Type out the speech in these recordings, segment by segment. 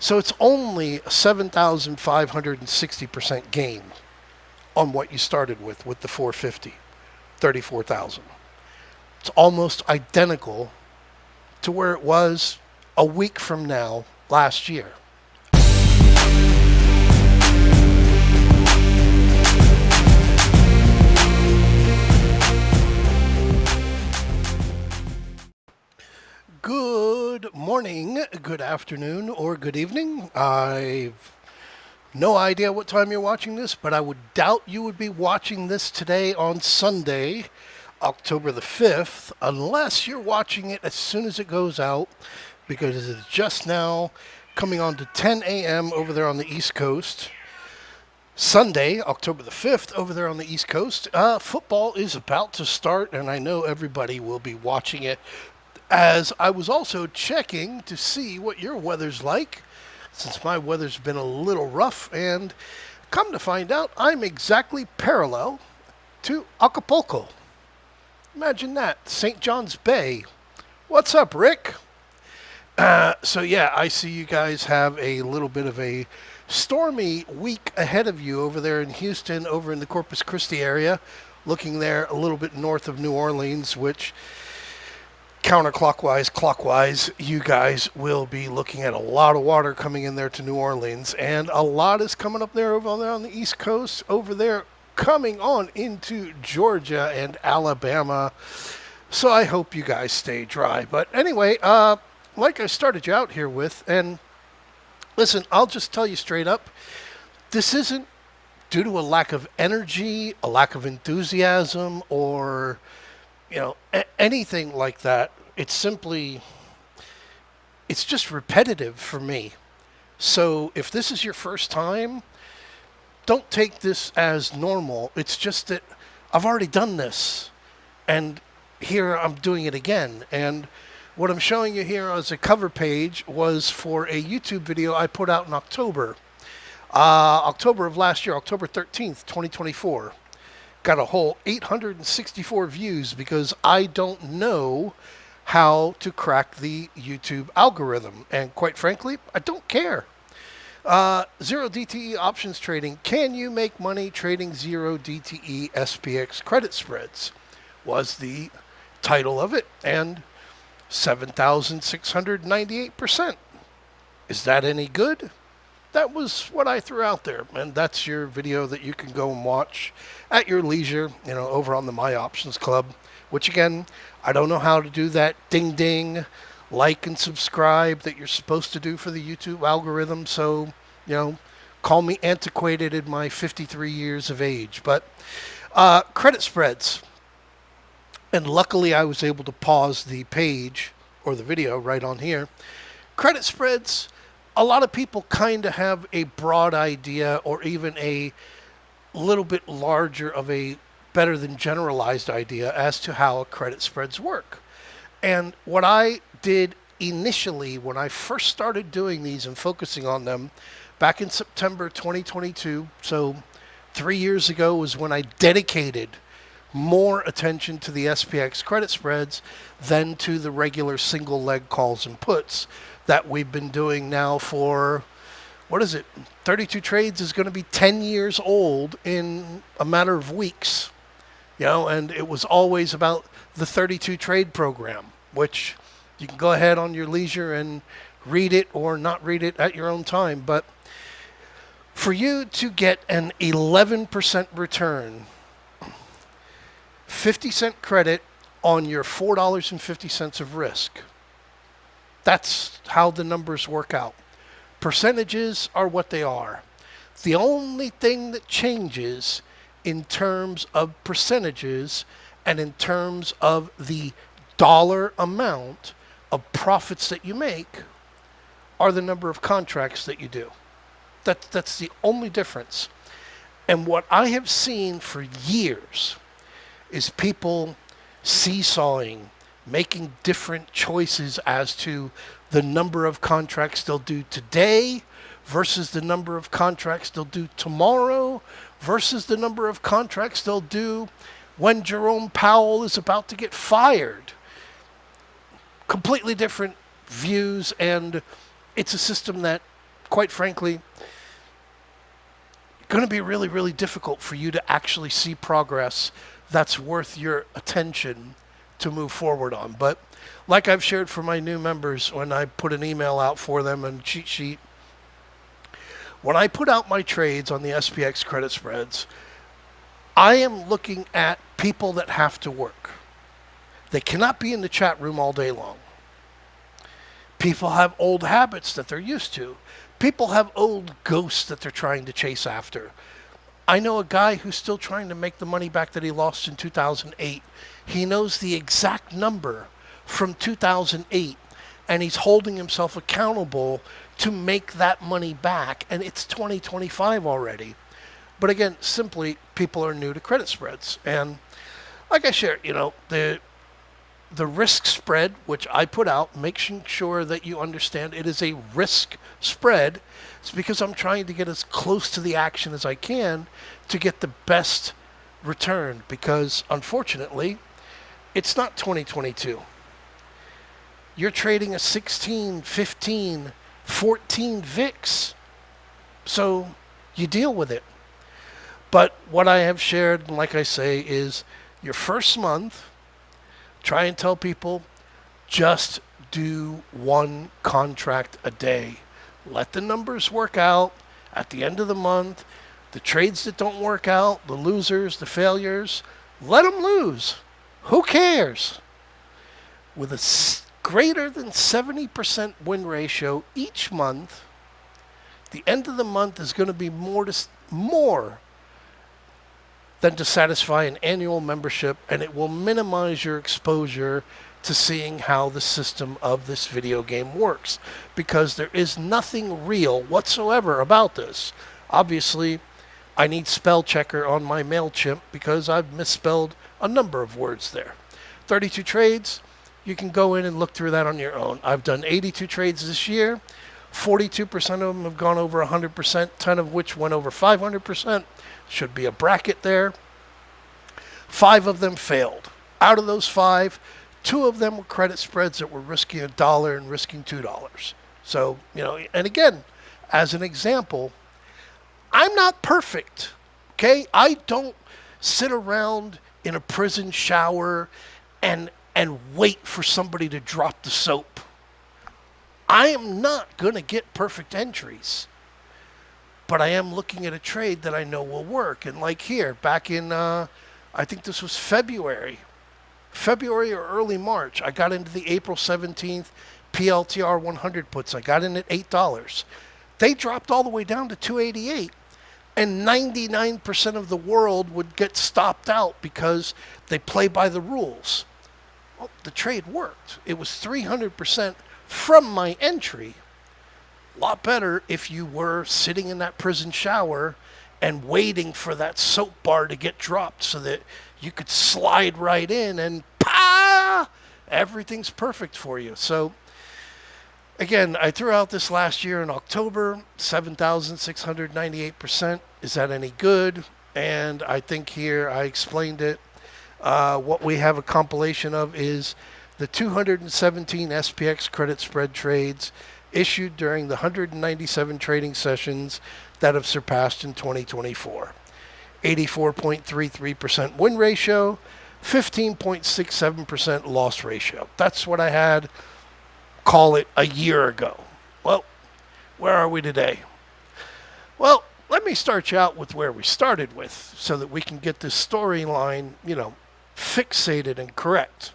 So it's only a 7,560% gain on what you started with the 450, 34,000. It's almost identical to where it was a week from now last year. Good morning, good afternoon, or good evening. I've no idea what time you're watching this, but I would doubt you would be watching this today on Sunday, October the 5th, unless you're watching it as soon as it goes out, because it's just now coming on to 10 a.m. over there on the East Coast. Sunday, October the 5th, over there on the East Coast. Football is about to start, and I know everybody will be watching it, as I was also checking to see what your weather's like, since my weather's been a little rough, and come to find out, I'm exactly parallel to Acapulco. Imagine that, St. John's Bay. What's up, Rick? So yeah, I see you guys have a little bit of a stormy week ahead of you over there in Houston, over in the Corpus Christi area, looking there a little bit north of New Orleans, which counterclockwise, clockwise, you guys will be looking at a lot of water coming in there to New Orleans, and a lot is coming up there over there on the East Coast, over there coming on into Georgia and Alabama. So I hope you guys stay dry. But anyway, like I started you out here with, and listen, I'll just tell you straight up, this isn't due to a lack of energy, a lack of enthusiasm, or anything like that. It's simply, it's just repetitive for me. So if this is your first time, don't take this as normal. It's just that I've already done this, and here I'm doing it again. And what I'm showing you here as a cover page was for a YouTube video I put out in October of last year, October 13th, 2024. Got a whole 864 views because I don't know how to crack the YouTube algorithm. And quite frankly, I don't care. Zero DTE options trading. Can you make money trading zero DTE SPX credit spreads? Was the title of it. And 7,698%. Is that any good? That was what I threw out there, and that's your video that you can go and watch at your leisure, over on the My Options Club, which again, I don't know how to do that ding ding, like and subscribe that you're supposed to do for the YouTube algorithm, so, call me antiquated in my 53 years of age, but credit spreads, and luckily I was able to pause the page, or the video right on here. Credit spreads, a lot of people kind of have a broad idea, or even a little bit larger of a better than generalized idea as to how credit spreads work. And what I did initially when I first started doing these and focusing on them back in September 2022, so 3 years ago, was when I dedicated more attention to the SPX credit spreads than to the regular single leg calls and puts that we've been doing now for, 32 trades is going to be 10 years old in a matter of weeks. And it was always about the 32 trade program, which you can go ahead on your leisure and read it or not read it at your own time. But for you to get an 11% return, 50-cent credit on your $4.50 of risk, that's how the numbers work out. Percentages are what they are. The only thing that changes in terms of percentages and in terms of the dollar amount of profits that you make are the number of contracts that you do. That's the only difference. And what I have seen for years is people seesawing, making different choices as to the number of contracts they'll do today versus the number of contracts they'll do tomorrow versus the number of contracts they'll do when Jerome Powell is about to get fired. Completely different views, and it's a system that quite frankly, going to be really, really difficult for you to actually see progress that's worth your attention to move forward on. But like I've shared for my new members when I put an email out for them and cheat sheet, when I put out my trades on the SPX credit spreads, I am looking at people that have to work. They cannot be in the chat room all day long. People have old habits that they're used to. People have old ghosts that they're trying to chase after. I know a guy who's still trying to make the money back that he lost in 2008. He knows the exact number from 2008, and he's holding himself accountable to make that money back, and it's 2025 already. But again, simply, people are new to credit spreads. And like I shared, the risk spread, which I put out, making sure that you understand it is a risk spread. It's because I'm trying to get as close to the action as I can to get the best return, because unfortunately, it's not 2022. You're trading a 16, 15, 14 VIX. So you deal with it. But what I have shared, like I say, is your first month, try and tell people, just do one contract a day. Let the numbers work out. At the end of the month, the trades that don't work out, the losers, the failures, let them lose. Who cares? With a greater than 70% win ratio each month, the end of the month is going to be more than to satisfy an annual membership, and it will minimize your exposure to seeing how the system of this video game works, because there is nothing real whatsoever about this. Obviously, I need spell checker on my MailChimp because I've misspelled a number of words there. 32 trades, you can go in and look through that on your own. I've done 82 trades this year. 42% of them have gone over 100%, 10 of which went over 500%. Should be a bracket there. 5 of them failed. Out of those 5, 2 of them were credit spreads that were risking $1 and risking $2. So, and again, as an example, I'm not perfect, okay? I don't sit around in a prison shower and wait for somebody to drop the soap. I am not going to get perfect entries, but I am looking at a trade that I know will work. And like here, back in, I think this was February or early March, I got into the April 17th PLTR 100 puts. I got in at $8. They dropped all the way down to $2.88. And 99% of the world would get stopped out because they play by the rules. Well, the trade worked. It was 300% from my entry. A lot better if you were sitting in that prison shower and waiting for that soap bar to get dropped so that you could slide right in and everything's perfect for you. So again, I threw out this last year in October, 7,698%. Is that any good? And I think here I explained it. What we have a compilation of is the 217 SPX credit spread trades issued during the 197 trading sessions that have surpassed in 2024. 84.33% win ratio, 15.67% loss ratio. That's what I had, call it, a year ago. Well, where are we today? Well, let me start you out with where we started with so that we can get this storyline, fixated and correct.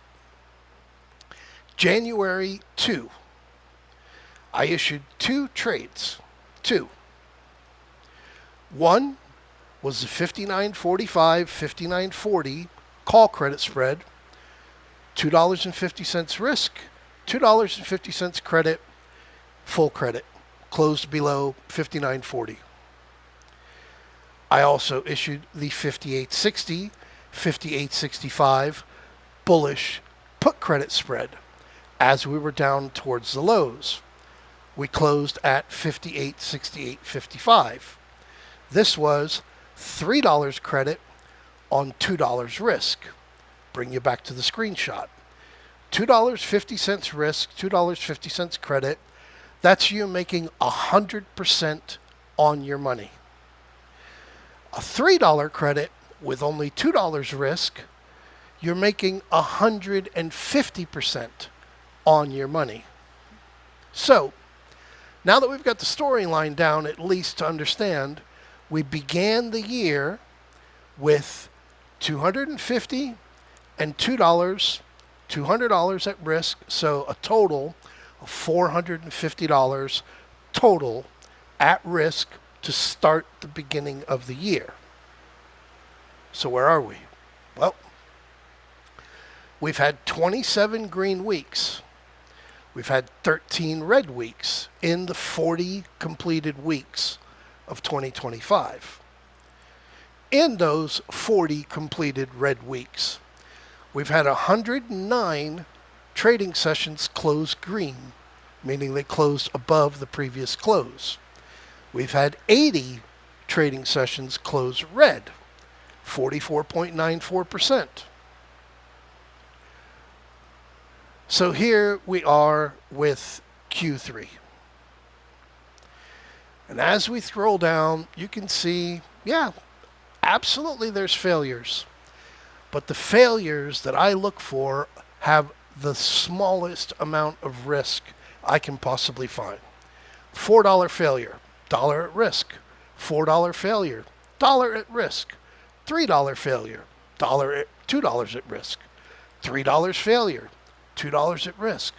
January 2, I issued 2 trades. 2. One was the 59.45, 59.40 call credit spread, $2.50 risk, $2.50 credit, full credit, closed below 59.40. I also issued the 58.60, 58.65 bullish put credit spread as we were down towards the lows. We closed at 58.68.55. This was $3 credit on $2 risk. Bring you back to the screenshot. $2.50 risk, $2.50 credit. That's you making 100% on your money. A $3 credit with only $2 risk, you're making 150% on your money. So, now that we've got the storyline down, at least to understand, we began the year with $250 and $2, $200 at risk, so a total of $450 total at risk to start the beginning of the year. So where are we? Well, we've had 27 green weeks. We've had 13 red weeks in the 40 completed weeks of 2025. In those 40 completed red weeks, we've had 109 trading sessions close green, meaning they closed above the previous close. We've had 80 trading sessions close red, 44.94%. So here we are with Q3. And as we scroll down, you can see, yeah, absolutely there's failures. But the failures that I look for have the smallest amount of risk I can possibly find. $4 failure, $1 at risk. $4 failure, $1 at risk. $3 failure, $2 at risk. $3 failure, $2 at risk.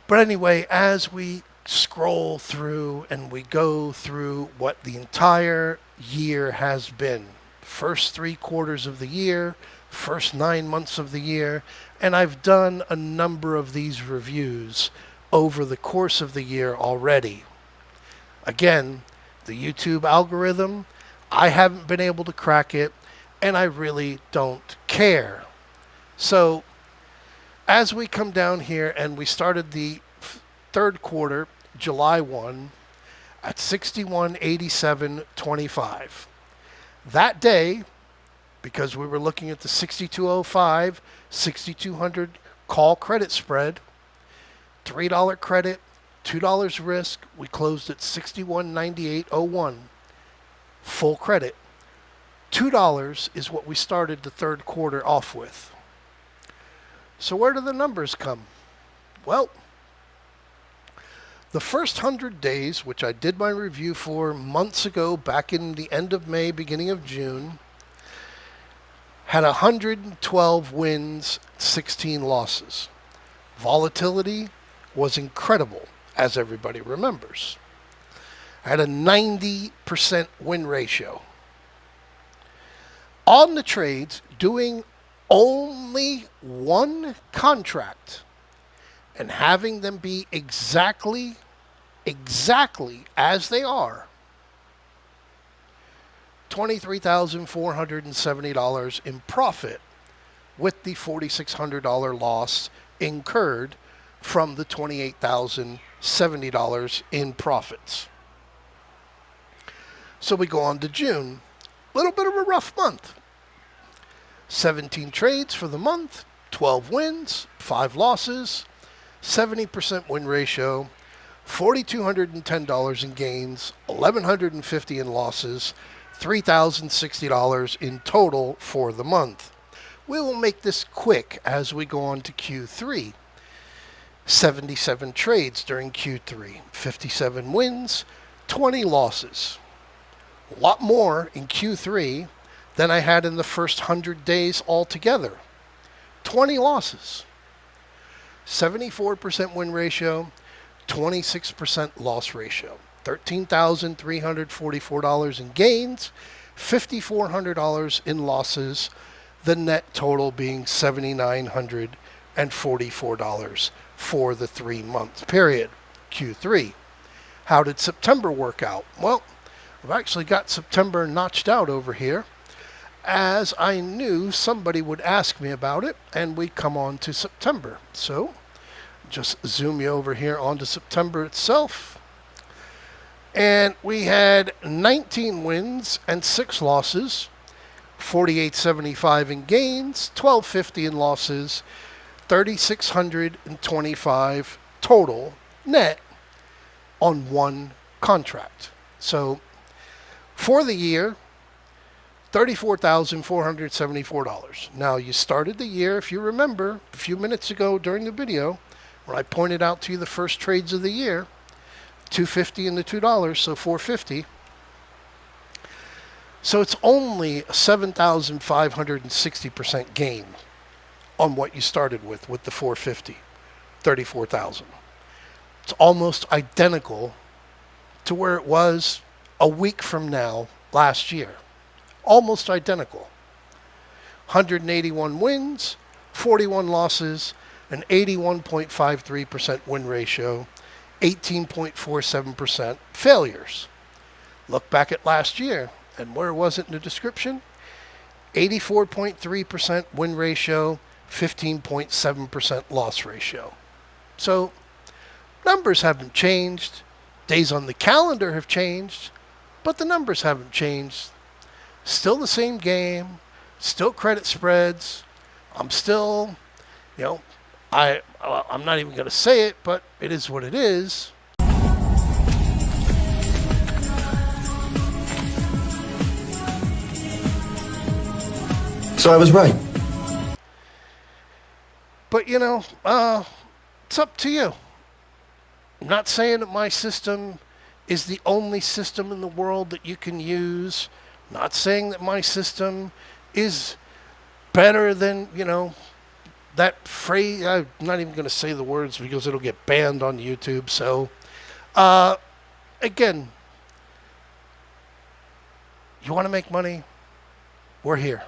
But anyway, as we scroll through and we go through what the entire year has been, first 3 quarters of the year, first 9 months of the year, and I've done a number of these reviews over the course of the year already. Again, the YouTube algorithm, I haven't been able to crack it, and I really don't care. So, as we come down here and we started the third quarter, July 1, at 61.8725. That day, because we were looking at the 6205, 6200 call credit spread, $3 credit, $2 risk, we closed at 61.9801. Full credit. $2 is what we started the third quarter off with. So where do the numbers come? Well, the first 100 days, which I did my review for months ago, back in the end of May, beginning of June, had 112 wins, 16 losses. Volatility was incredible, as everybody remembers. I had a 90% win ratio. On the trades, doing only one contract and having them be exactly as they are, $23,470 in profit with the $4,600 loss incurred from the $28,070 in profits. So we go on to June. A little bit of a rough month. 17 trades for the month, 12 wins, 5 losses, 70% win ratio, $4,210 in gains, $1,150 in losses, $3,060 in total for the month. We will make this quick as we go on to Q3. 77 trades during Q3, 57 wins, 20 losses. A lot more in Q3 than I had in the first 100 days altogether. 20 losses. 74% win ratio, 26% loss ratio. $13,344 in gains, $5,400 in losses, the net total being $7,944 for the 3-month period, Q3. How did September work out? Well, I've actually got September notched out over here, as I knew somebody would ask me about it, and we come on to September. So, just zoom you over here onto September itself. And we had 19 wins and 6 losses, $4,875 in gains, $1,250 in losses, $3,625 total net on one contract. So for the year, $34,474. Now, you started the year, if you remember, a few minutes ago during the video, when I pointed out to you the first trades of the year, $2.50 and the $2, so $4.50. So it's only a 7,560% gain on what you started with the $4.50, 34,000. It's almost identical to where it was a week from now last year. Almost identical. 181 wins, 41 losses, an 81.53% win ratio, 18.47% failures. Look back at last year, and where was it in the description? 84.3% win ratio, 15.7% loss ratio. So numbers haven't changed. Days on the calendar have changed, but the numbers haven't changed. Still the same game, still credit spreads. I'm still, I'm not even going to say it, but it is what it is. So I was right. But, it's up to you. I'm not saying that my system is the only system in the world that you can use. Not saying that my system is better than, that phrase. I'm not even going to say the words because it'll get banned on YouTube. So, again, you want to make money? We're here.